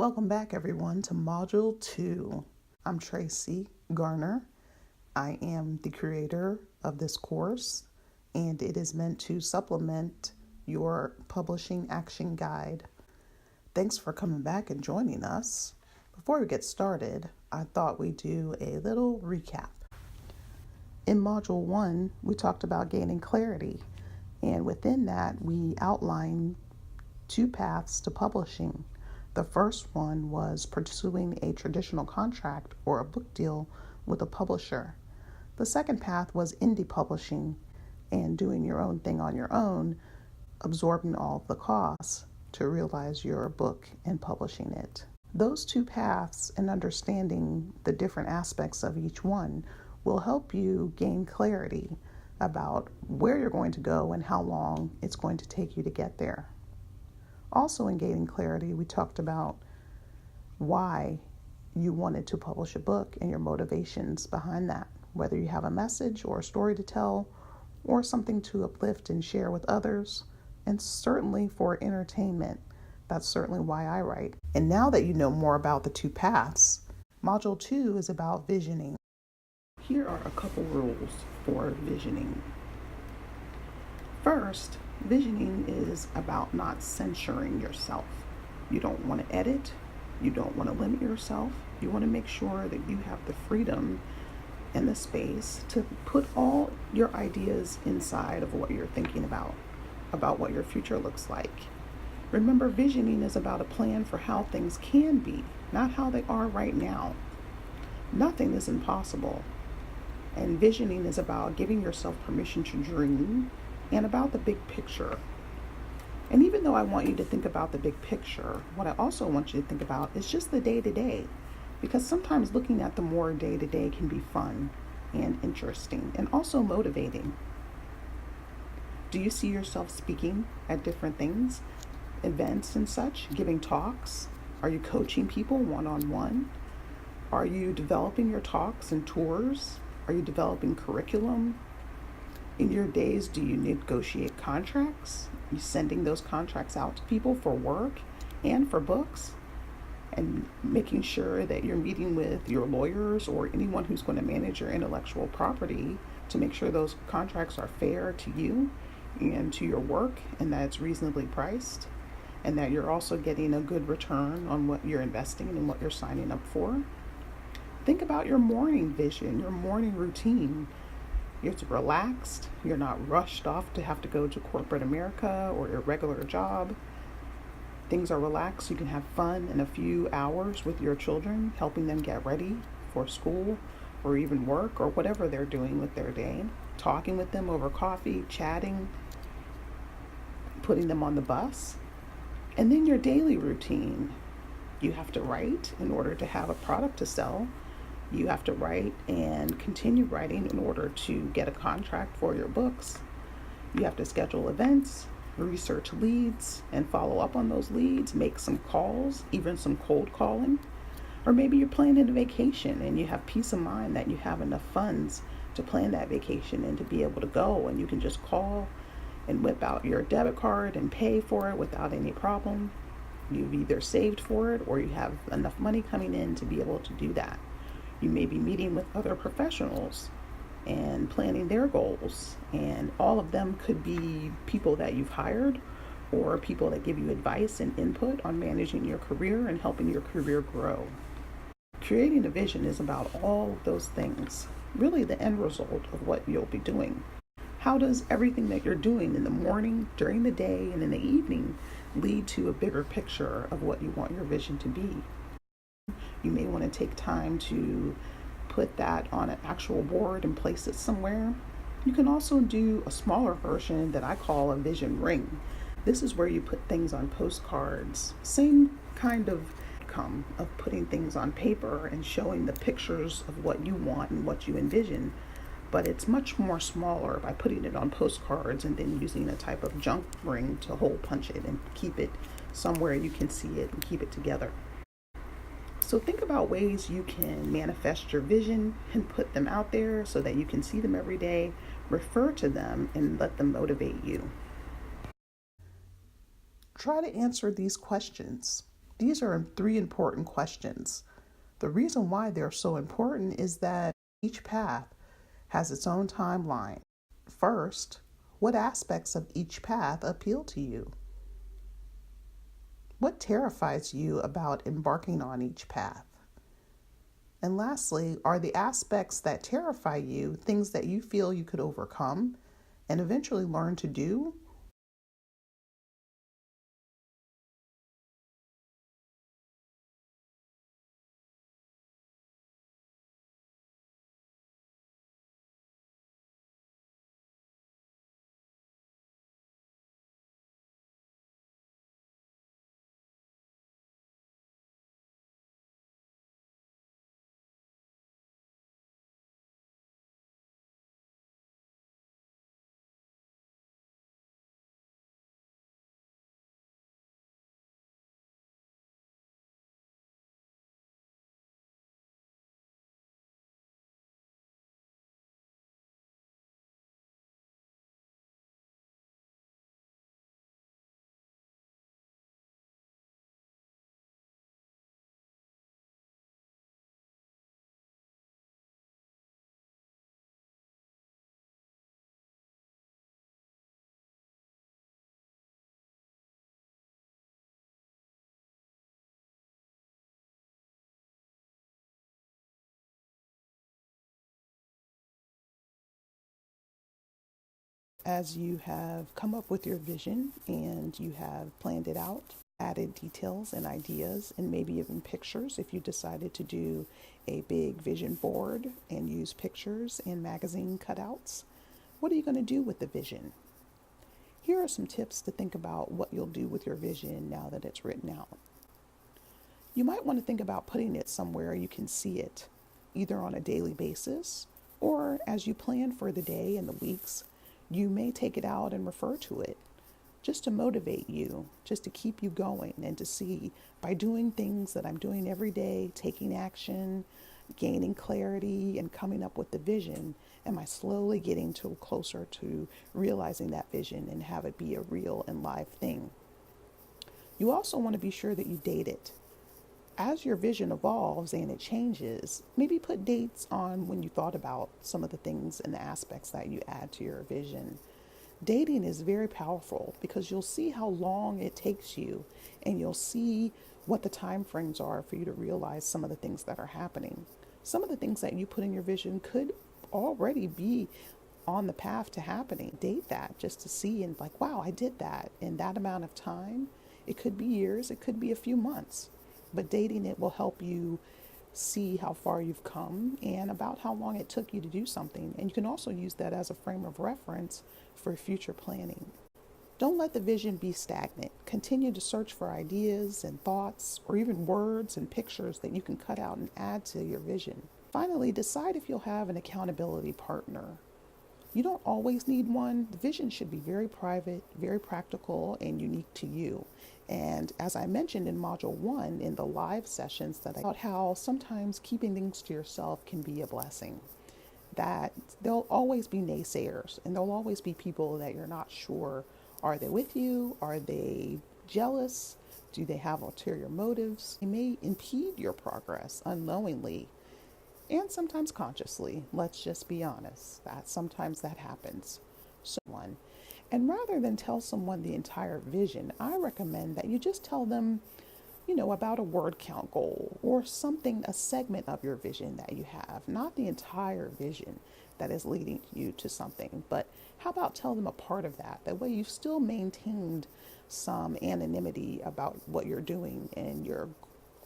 Welcome back, everyone, to Module 2. I'm Tracee Garner. I am the creator of this course, and it is meant to supplement your publishing action guide. Thanks for coming back and joining us. Before we get started, I thought we'd do a little recap. In Module 1, we talked about gaining clarity, and within that, we outlined 2 paths to publishing. The first one was pursuing a traditional contract or a book deal with a publisher. The second path was indie publishing and doing your own thing on your own, absorbing all of the costs to realize your book and publishing it. Those 2 paths and understanding the different aspects of each one will help you gain clarity about where you're going to go and how long it's going to take you to get there. Also, in gaining clarity, we talked about why you wanted to publish a book and your motivations behind that, whether you have a message or a story to tell or something to uplift and share with others, and certainly for entertainment. That's certainly why I write. And now that you know more about the 2 paths, Module 2 is about visioning. Here are a couple rules for visioning. First, visioning is about not censoring yourself. You don't want to edit. You don't want to limit yourself. You want to make sure that you have the freedom and the space to put all your ideas inside of what you're thinking about what your future looks like. Remember, visioning is about a plan for how things can be, not how they are right now. Nothing is impossible. And visioning is about giving yourself permission to dream and about the big picture. And even though I want you to think about the big picture, what I also want you to think about is just the day-to-day, because sometimes looking at the more day-to-day can be fun and interesting and also motivating. Do you see yourself speaking at different things, events and such, giving talks? Are you coaching people one-on-one? Are you developing your talks and tours? Are you developing curriculum? In your days, do you negotiate contracts? Are you sending those contracts out to people for work and for books? And making sure that you're meeting with your lawyers or anyone who's going to manage your intellectual property to make sure those contracts are fair to you and to your work, and that it's reasonably priced, and that you're also getting a good return on what you're investing in and what you're signing up for. Think about your morning vision, your morning routine. It's relaxed. You're not rushed off to have to go to corporate America or your regular job. Things are relaxed. You can have fun in a few hours with your children, helping them get ready for school or even work or whatever they're doing with their day. Talking with them over coffee, chatting, putting them on the bus. And then your daily routine. You have to write in order to have a product to sell. You have to write and continue writing in order to get a contract for your books. You have to schedule events, research leads, and follow up on those leads, make some calls, even some cold calling. Or maybe you're planning a vacation and you have peace of mind that you have enough funds to plan that vacation and to be able to go, and you can just call and whip out your debit card and pay for it without any problem. You've either saved for it or you have enough money coming in to be able to do that. You may be meeting with other professionals and planning their goals, and all of them could be people that you've hired or people that give you advice and input on managing your career and helping your career grow. Creating a vision is about all of those things, really the end result of what you'll be doing. How does everything that you're doing in the morning, during the day, and in the evening lead to a bigger picture of what you want your vision to be? You may want to take time to put that on an actual board and place it somewhere. You can also do a smaller version that I call a vision ring. This is where you put things on postcards. Same kind of outcome of putting things on paper and showing the pictures of what you want and what you envision. But it's much more smaller by putting it on postcards and then using a type of junk ring to hole punch it and keep it somewhere you can see it and keep it together. So think about ways you can manifest your vision and put them out there so that you can see them every day, refer to them, and let them motivate you. Try to answer these questions. These are three important questions. The reason why they're so important is that each path has its own timeline. First, what aspects of each path appeal to you? What terrifies you about embarking on each path? And lastly, are the aspects that terrify you things that you feel you could overcome and eventually learn to do? As you have come up with your vision and you have planned it out, added details and ideas, and maybe even pictures if you decided to do a big vision board and use pictures and magazine cutouts, what are you going to do with the vision? Here are some tips to think about what you'll do with your vision now that it's written out. You might want to think about putting it somewhere you can see it, either on a daily basis or as you plan for the day and the weeks. You may take it out and refer to it just to motivate you, just to keep you going and to see by doing things that I'm doing every day, taking action, gaining clarity and coming up with the vision, am I slowly getting closer to realizing that vision and have it be a real and live thing. You also want to be sure that you date it. As your vision evolves and it changes, maybe put dates on when you thought about some of the things and the aspects that you add to your vision. Dating is very powerful because you'll see how long it takes you and you'll see what the time frames are for you to realize some of the things that are happening. Some of the things that you put in your vision could already be on the path to happening. Date that just to see and like, wow, I did that in that amount of time. It could be years, it could be a few months, but dating it will help you see how far you've come and about how long it took you to do something. And you can also use that as a frame of reference for future planning. Don't let the vision be stagnant. Continue to search for ideas and thoughts or even words and pictures that you can cut out and add to your vision. Finally, decide if you'll have an accountability partner. You don't always need one. The vision should be very private, very practical, and unique to you. And as I mentioned in Module 1 in the live sessions about how sometimes keeping things to yourself can be a blessing. That there'll always be naysayers and there'll always be people that you're not sure. Are they with you? Are they jealous? Do they have ulterior motives? They may impede your progress unknowingly and sometimes consciously. Let's just be honest, that sometimes that happens. And rather than tell someone the entire vision, I recommend that you just tell them, about a word count goal or something, a segment of your vision that you have, not the entire vision that is leading you to something, but how about tell them a part of that? That way you've still maintained some anonymity about what you're doing and your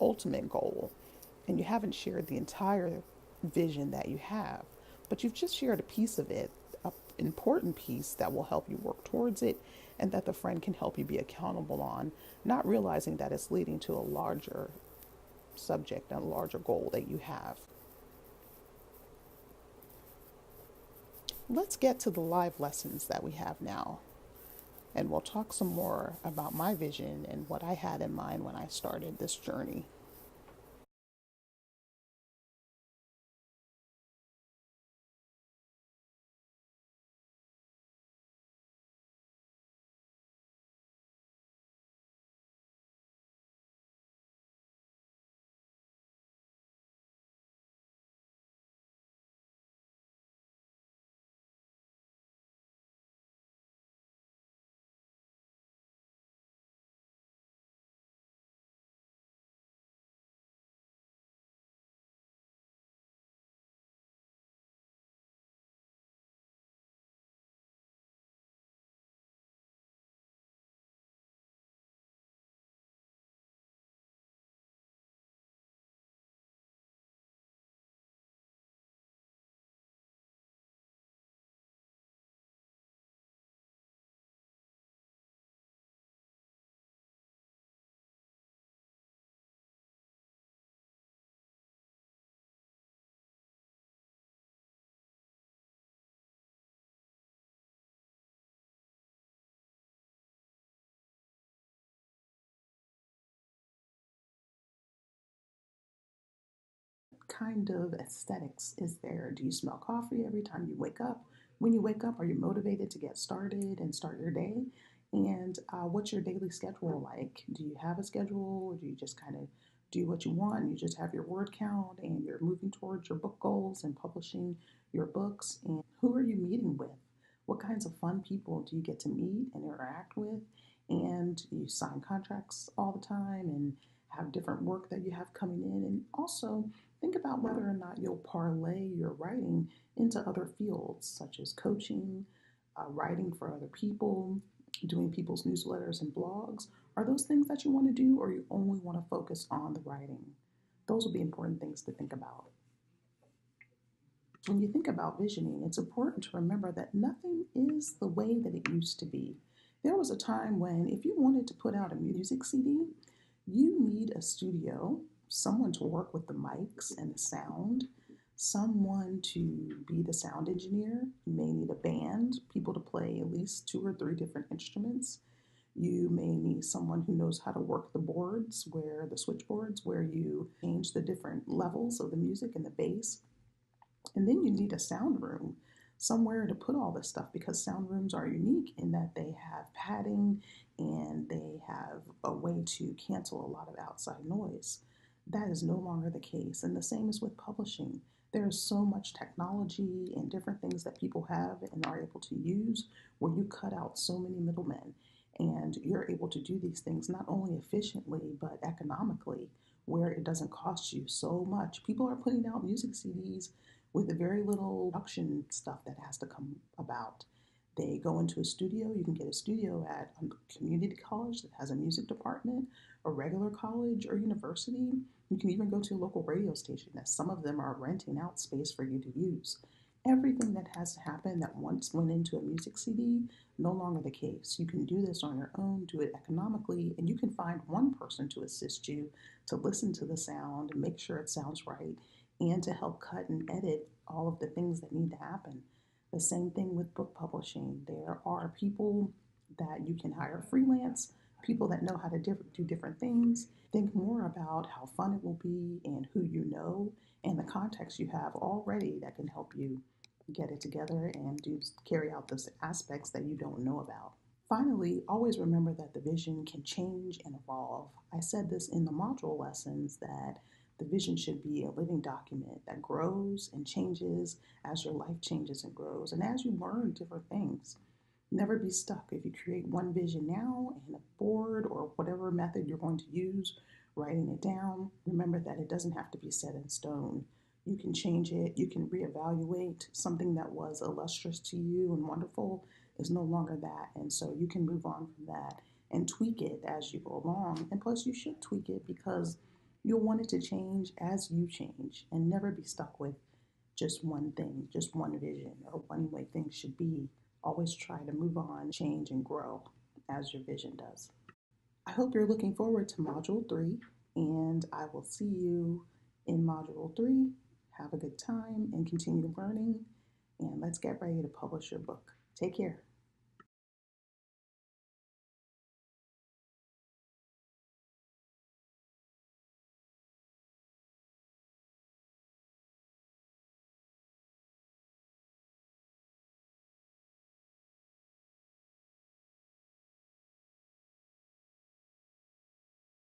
ultimate goal, and you haven't shared the entire vision that you have, but you've just shared a piece of it, an important piece that will help you work towards it and that the friend can help you be accountable on, not realizing that it's leading to a larger subject and a larger goal that you have. Let's get to the live lessons that we have now, and we'll talk some more about my vision and what I had in mind when I started this journey. kind of aesthetics is there? Do you smell coffee every time you wake up? When you wake up, are you motivated to get started and start your day? And what's your daily schedule like? Do you have a schedule, or do you just kind of do what you want? You just have your word count and you're moving towards your book goals and publishing your books. And who are you meeting with? What kinds of fun people do you get to meet and interact with? And you sign contracts all the time and have different work that you have coming in. And also think about whether or not you'll parlay your writing into other fields, such as coaching, writing for other people, doing people's newsletters and blogs. Are those things that you want to do, or you only want to focus on the writing? Those will be important things to think about. When you think about visioning, it's important to remember that nothing is the way that it used to be. There was a time when, if you wanted to put out a music CD, you need a studio, someone to work with the mics and the sound, someone to be the sound engineer. You may need a band, people to play at least 2 or 3 different instruments. You may need someone who knows how to work the boards, where the switchboards, where you change the different levels of the music and the bass. And then you need a sound room, somewhere to put all this stuff, because sound rooms are unique in that they have padding and they have a way to cancel a lot of outside noise. That is no longer the case. And the same is with publishing. There is so much technology and different things that people have and are able to use where you cut out so many middlemen. And you're able to do these things not only efficiently, but economically, where it doesn't cost you so much. People are putting out music CDs with very little production stuff that has to come about. They go into a studio. You can get a studio at a community college that has a music department, a regular college or university. You can even go to a local radio station that some of them are renting out space for you to use. Everything that has to happen that once went into a music CD, no longer the case. You can do this on your own, do it economically, and you can find one person to assist you to listen to the sound and make sure it sounds right, and to help cut and edit all of the things that need to happen. The same thing with book publishing. There are people that you can hire freelance, people that know how to do different things. Think more about how fun it will be and who you know and the contacts you have already that can help you get it together and carry out those aspects that you don't know about. Finally, always remember that the vision can change and evolve. I said this in the module lessons that the vision should be a living document that grows and changes as your life changes and grows and as you learn different things. Never be stuck. If you create one vision now in a board or whatever method you're going to use, writing it down, remember that it doesn't have to be set in stone. You can change it, you can reevaluate. Something that was illustrious to you and wonderful is no longer that. And so you can move on from that and tweak it as you go along. And plus, you should tweak it because you'll want it to change as you change, and never be stuck with just one thing, just one vision, or one way things should be. Always try to move on, change, and grow as your vision does. I hope you're looking forward to Module 3, and I will see you in Module 3. Have a good time and continue learning, and let's get ready to publish your book. Take care.